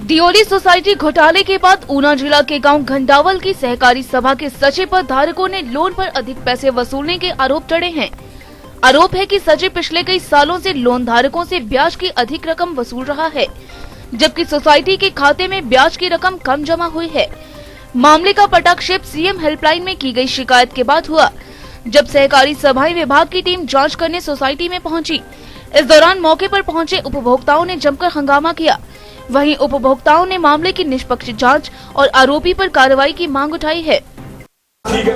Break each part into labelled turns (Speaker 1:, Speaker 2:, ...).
Speaker 1: Deoli society घोटाले के बाद ऊना जिला के गांव घंटावल की सहकारी सभा के सचिव पर धारकों ने लोन पर अधिक पैसे वसूलने के आरोप चढ़े हैं। आरोप है कि सचिव पिछले कई सालों से लोन धारकों से ब्याज की अधिक रकम वसूल रहा है, जबकि सोसाइटी के खाते में ब्याज की रकम कम जमा हुई है। मामले का पटाक्षेप सीएम हेल्पलाइन में की गई शिकायत के बाद हुआ, जब सहकारी सभाएं विभाग की टीम जांच करने सोसाइटी में पहुंची। इस दौरान मौके पर पहुंचे उपभोक्ताओं ने जमकर हंगामा किया। वहीं उपभोक्ताओं ने मामले की निष्पक्ष जांच और आरोपी पर कार्रवाई की मांग उठाई है।
Speaker 2: ठीक है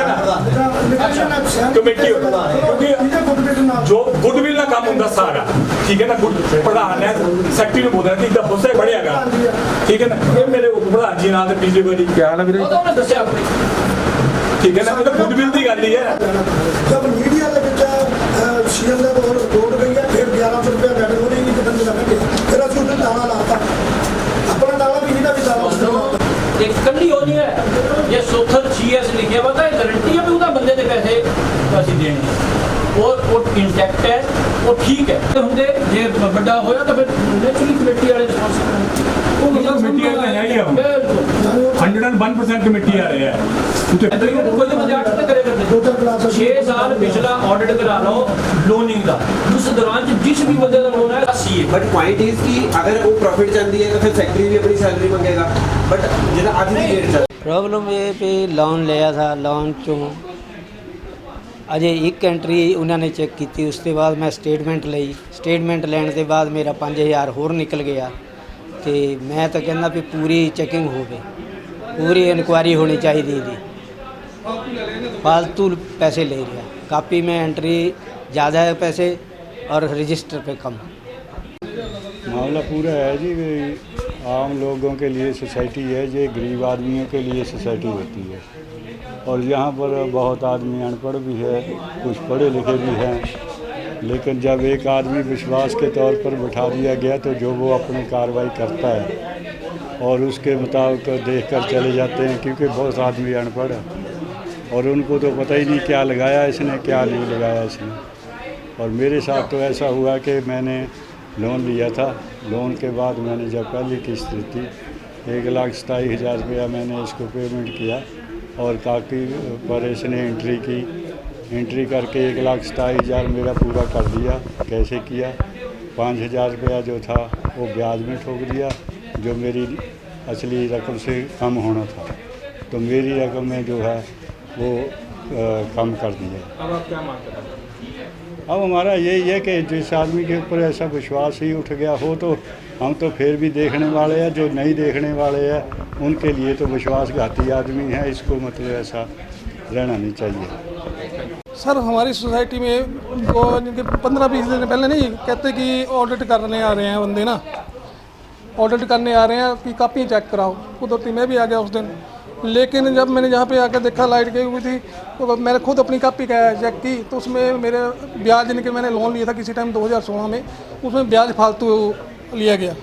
Speaker 2: ना कमेटी क्योंकि जो गुडविल ना काम होता सारा ठीक है ना प्रधान है सैक्रेटरी ਨੂੰ ਬੋਲਦਾ ਕਿ ਇਹਦਾ ਬੋਸੇ ਬੜਿਆਗਾ ठीक है ना ये मेरे प्रधान जी ਨਾਲ ਤੇ ਪਿਛਲੀ ਵਾਰੀ ਕੀ ਹਾਲ ਹੈ ਵੀਰੇ ਉਹਨੇ ਦੱਸਿਆ ਆਪਣੀ ठीक है ना ਇਹ ਤਾਂ ਗੁਡਵਿਲ ਦੀ ਗੱਲ ਹੀ ਹੈ।
Speaker 3: जब मीडिया ਦੇ ਵਿੱਚ ਸੀਐਮ ਦਾ ਰਿਪੋर्ट ਗਈ ਹੈ ਫਿਰ 1100 ਰੁਪਏ ਮੈਡਮ ਹੋਣੀ ਨਹੀਂ ਕਿਤੇ ਲੱਗਣਗੇ ਫਿਰ ਅਸੀਂ ਉਹਨੂੰ ਦਾਣਾ ਲਾਤਾ ਆਪਣਾ ਦਾਣਾ ਵੀ ਇਹਦਾ ਵੀ ਦਾਣਾ
Speaker 4: एक कल्ली होनी है ये सोथल जीएस लिखे हुआ था गारंटी है भी उदा बंदे दे पैसे ਅਸੀਂ देने और वो इंटैक्ट है वो ठीक है ਹੁੰਦੇ ਜੇ ਵੱਡਾ ਹੋਇਆ ਤਾਂ ਫਿਰ ਨੈਚੁਰਲੀ ਕਮੇਟੀ ਵਾਲੇ ਰਿਸਪੌਂਸਿਬਲ ਉਹ ਮਤਲਬ
Speaker 2: कमेटी वाले है ही हम 101% कमेटी आ रहे हैं
Speaker 4: कोई मजाक नहीं करे करते 6 साल पिछला ऑडिट करा लो लोनिंग का उस दौरान जिस भी बंदे का लोन है सी
Speaker 5: बट पॉइंट इज कि अगर वो प्रॉफिट चाहती है तो फिर फैक्ट्री भी अपनी सैलरी मांगेगा बट जेड़ा आज की डेट चल
Speaker 6: प्रॉब्लम ये भी लोन लिया था लोन चों अजे एक एंट्री उन्होंने चेक की उसके बाद मैं स्टेटमेंट ली स्टेटमेंट लैन के बाद मेरा 5000 होर निकल गया तो मैं तो कहना भी पूरी चेकिंग हो गई पूरी इंक्वायरी होनी चाहिए थी फालतू पैसे ले रहा कापी में एंट्री ज़्यादा है पैसे और रजिस्टर पे कम।
Speaker 7: मामला पूरा है जी आम लोगों के लिए सोसाइटी है, ये गरीब आदमियों के लिए सोसाइटी होती है और यहाँ पर बहुत आदमी अनपढ़ भी है, कुछ पढ़े लिखे भी हैं, लेकिन जब एक आदमी विश्वास के तौर पर बैठा दिया गया तो जो वो अपनी कार्रवाई करता है और उसके मुताबिक देख कर चले जाते हैं, क्योंकि बहुत आदमी अनपढ़ है और उनको तो पता ही नहीं क्या लगाया इसने क्या नहीं लगाया इसने। और मेरे साथ तो ऐसा हुआ कि मैंने लोन लिया था, लोन के बाद मैंने जब पहली किस्त ली थी 1,27,000 रुपया मैंने इसको पेमेंट किया और काफ़ी पर इसने एंट्री की, एंट्री करके 1,27,000 मेरा पूरा कर दिया। कैसे किया 5,000 रुपया जो था वो ब्याज में ठोक दिया जो मेरी असली रकम से कम होना था, तो मेरी रकम में जो है वो कम कर दिया।
Speaker 2: अब आप क्या मांग कर
Speaker 7: अब हमारा यही है कि जिस आदमी के ऊपर ऐसा विश्वास ही उठ गया हो तो हम तो फिर भी देखने वाले हैं, जो नहीं देखने वाले हैं उनके लिए तो विश्वासघाती आदमी है, इसको मतलब ऐसा रहना नहीं चाहिए।
Speaker 3: सर हमारी सोसाइटी में वो 15-20 दिन पहले नहीं कहते कि ऑडिट करने आ रहे हैं बंदे ना, ऑडिट करने आ रहे हैं कि कापी चेक कराओ, कुदरती मैं भी आ गया उस दिन। लेकिन जब मैंने यहाँ पे आकर देखा लाइट गई हुई थी तो मैंने खुद अपनी कापी चेक की तो उसमें मेरे ब्याज यानी कि मैंने लोन लिया था किसी टाइम 2016 में, उसमें ब्याज फालतू लिया गया।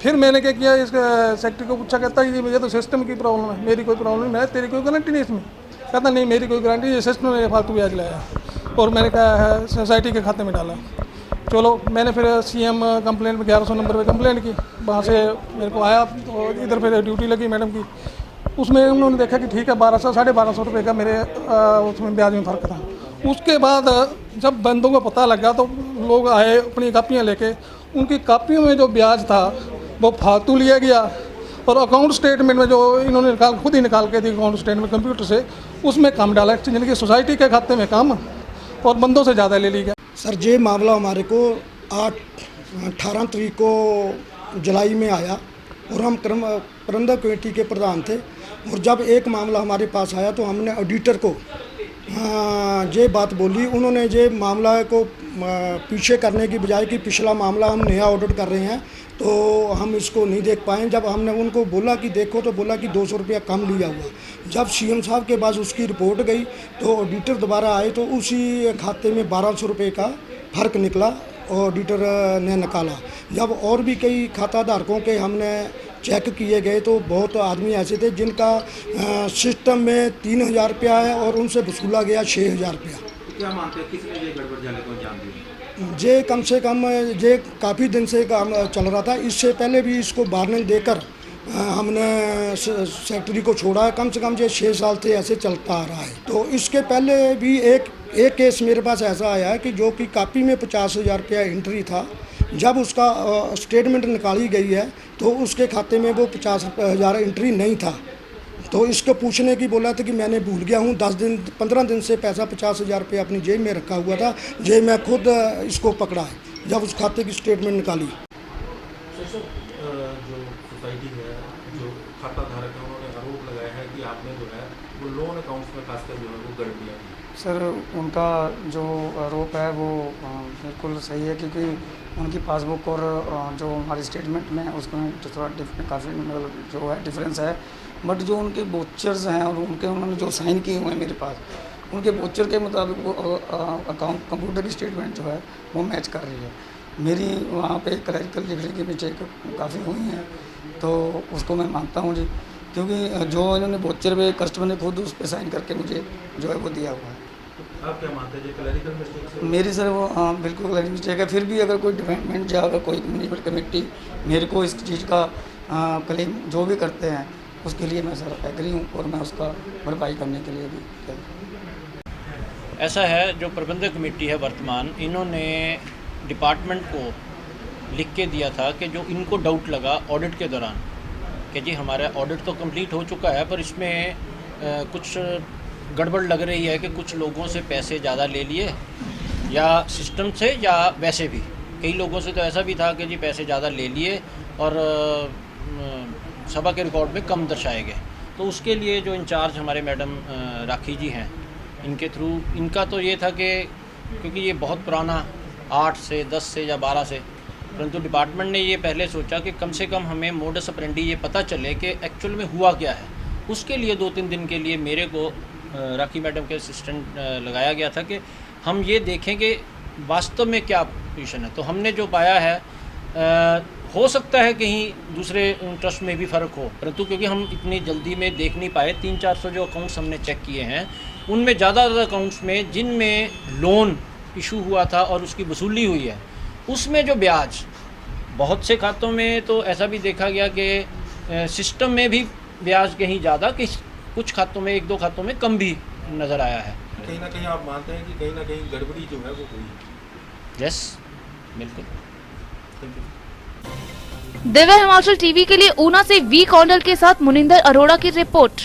Speaker 3: फिर मैंने क्या किया, इस सेक्रेटरी को पूछा, कहता है ये तो सिस्टम की प्रॉब्लम है, मेरी कोई प्रॉब्लम नहीं, मैं तेरी कोई गारंटी नहीं इसमें। कहता नहीं मेरी कोई गारंटी, ये सिस्टम ने फालतू ब्याज लाया और मैंने कहा है सोसाइटी के खाते में डाला। चलो मैंने फिर सीएम कंप्लेंट में 1100 नंबर पे कंप्लेंट की, वहाँ से मेरे को आया तो इधर फिर ड्यूटी लगी मैडम की, उसमें उन्होंने देखा कि ठीक है 1200-1250 रुपये का मेरे उसमें ब्याज में फ़र्क था। उसके बाद जब बंदों को पता लगा तो लोग आए अपनी कापियाँ लेके, उनकी कापियों में जो ब्याज था वो फालतू लिया गया और अकाउंट स्टेटमेंट में जो इन्होंने खुद ही निकाल के दी अकाउंट स्टेटमेंट कंप्यूटर से, उसमें कम डाला, यानी कि सोसाइटी के खाते में कम और बंदों से ज़्यादा ले ली गया।
Speaker 8: सर ये मामला हमारे को 18 तारीख को जुलाई में आया और हम प्रबंधक कमेटी के प्रधान थे और जब एक मामला हमारे पास आया तो हमने ऑडिटर को ये बात बोली, उन्होंने ये मामला को पीछे करने की बजाय कि पिछला मामला हम नया ऑडिट कर रहे हैं तो हम इसको नहीं देख पाए। जब हमने उनको बोला कि देखो तो बोला कि 200 रुपया कम लिया हुआ। जब सीएम साहब के पास उसकी रिपोर्ट गई तो ऑडिटर दोबारा आए तो उसी खाते में 1200 रुपये का फ़र्क निकला, ऑडिटर ने निकाला। जब और भी कई खाता धारकों के हमने चेक किए गए तो बहुत आदमी ऐसे थे जिनका सिस्टम में 3,000 रुपया है और उनसे वसूला गया 6,000 रुपया।
Speaker 5: क्या मानते हैं किसने ये गड़बड़ जाने को अंजाम दिया?
Speaker 8: ये कम से कम ये काफ़ी दिन से काम चल रहा था। इससे पहले भी इसको वार्निंग देकर हमने सेक्रेटरी को छोड़ा है। कम से कम ये 6 साल से ऐसे चलता आ रहा है। तो इसके पहले भी एक केस मेरे पास ऐसा आया है कि जो कि कापी में 50,000 रुपया एंट्री था। जब उसका स्टेटमेंट निकाली गई है तो उसके खाते में वो 50,000 एंट्री नहीं था। तो इसको पूछने की बोला था कि मैंने भूल गया हूँ, 15 दिन से पैसा 50,000 रुपया अपनी जेब में रखा हुआ था। जेब में खुद इसको पकड़ा है जब उस खाते की स्टेटमेंट निकाली।
Speaker 9: जो सोसाइटी है, जो खाता धारक है, उन्होंने आरोप लगाया है कि आपने जो है वो लोन अकाउंट्स में खासकर जो है वो गड़बड़ियाँ की।
Speaker 10: सर उनका जो आरोप है वो बिल्कुल सही है, क्योंकि उनकी पासबुक और जो हमारी स्टेटमेंट में है उसमें थोड़ा काफ़ी मतलब जो है डिफरेंस है। बट जो उनके वोचर्स हैं और उन्होंने जो साइन किए हुए हैं मेरे पास, उनके वोचर के मुताबिक वो अकाउंट कंप्यूटर की स्टेटमेंट जो है वो मैच कर रही है। मेरी वहाँ पे क्लैरिकल लिखने की मिस्टेक काफ़ी हुई हैं, तो उसको मैं मानता हूँ जी, क्योंकि जो इन्होंने वोचर पे कस्टमर ने खुद उस पर साइन करके मुझे जो है वो दिया हुआ है।
Speaker 9: आप क्या मानते हैं क्लैरिकल मिस्टेक?
Speaker 10: मेरी सर वो बिल्कुल क्लैरिकल मिस्टेक है। फिर भी अगर कोई डिपार्टमेंट या अगर कोई म्यूनिसिपल कमेटी मेरे को इस चीज़ का क्लेम जो भी करते हैं उसके लिए मैं सर एग्री हूँ और मैं उसका भरपाई करने के लिए भी।
Speaker 4: ऐसा है, जो प्रबंधक कमेटी है वर्तमान, इन्होंने डिपार्टमेंट को लिख के दिया था कि जो इनको डाउट लगा ऑडिट के दौरान कि जी हमारा ऑडिट तो कंप्लीट हो चुका है पर इसमें कुछ गड़बड़ लग रही है कि कुछ लोगों से पैसे ज़्यादा ले लिए, या सिस्टम से या वैसे भी कई लोगों से तो ऐसा भी था कि जी पैसे ज़्यादा ले लिए और सभा के रिकॉर्ड में कम दर्शाए गए। तो उसके लिए जो इंचार्ज हमारे मैडम राखी जी हैं, इनके थ्रू इनका तो ये था कि क्योंकि ये बहुत पुराना 8 से 10 से या 12 से, परंतु डिपार्टमेंट ने ये पहले सोचा कि कम से कम हमें मोडस ऑपरेंडी ये पता चले कि एक्चुअल में हुआ क्या है। उसके लिए 2-3 दिन के लिए मेरे को राखी मैडम के असिस्टेंट लगाया गया था कि हम ये देखें कि वास्तव में क्या पोजीशन है। तो हमने जो पाया है हो सकता है कहीं दूसरे ट्रस्ट में भी फ़र्क हो, परंतु क्योंकि हम इतनी जल्दी में देख नहीं पाए, 300-400 जो अकाउंट्स हमने चेक किए हैं उनमें ज़्यादातर अकाउंट्स में जिनमें लोन इशू हुआ था और उसकी वसूली हुई है, उसमें जो ब्याज बहुत से खातों में तो ऐसा भी देखा गया कि सिस्टम में भी ब्याज कहीं ज़्यादा, कुछ खातों में 1-2 खातों में कम भी नज़र आया है।
Speaker 9: कहीं ना कहीं आप मानते हैं कि कहीं ना कहीं गड़बड़ी जो है वो हुई है?
Speaker 4: यस, बिल्कुल।
Speaker 9: Thank you.
Speaker 1: Divya Himachal TV के लिए ऊना से वी कौंडल के साथ मुनिंदर अरोड़ा की रिपोर्ट।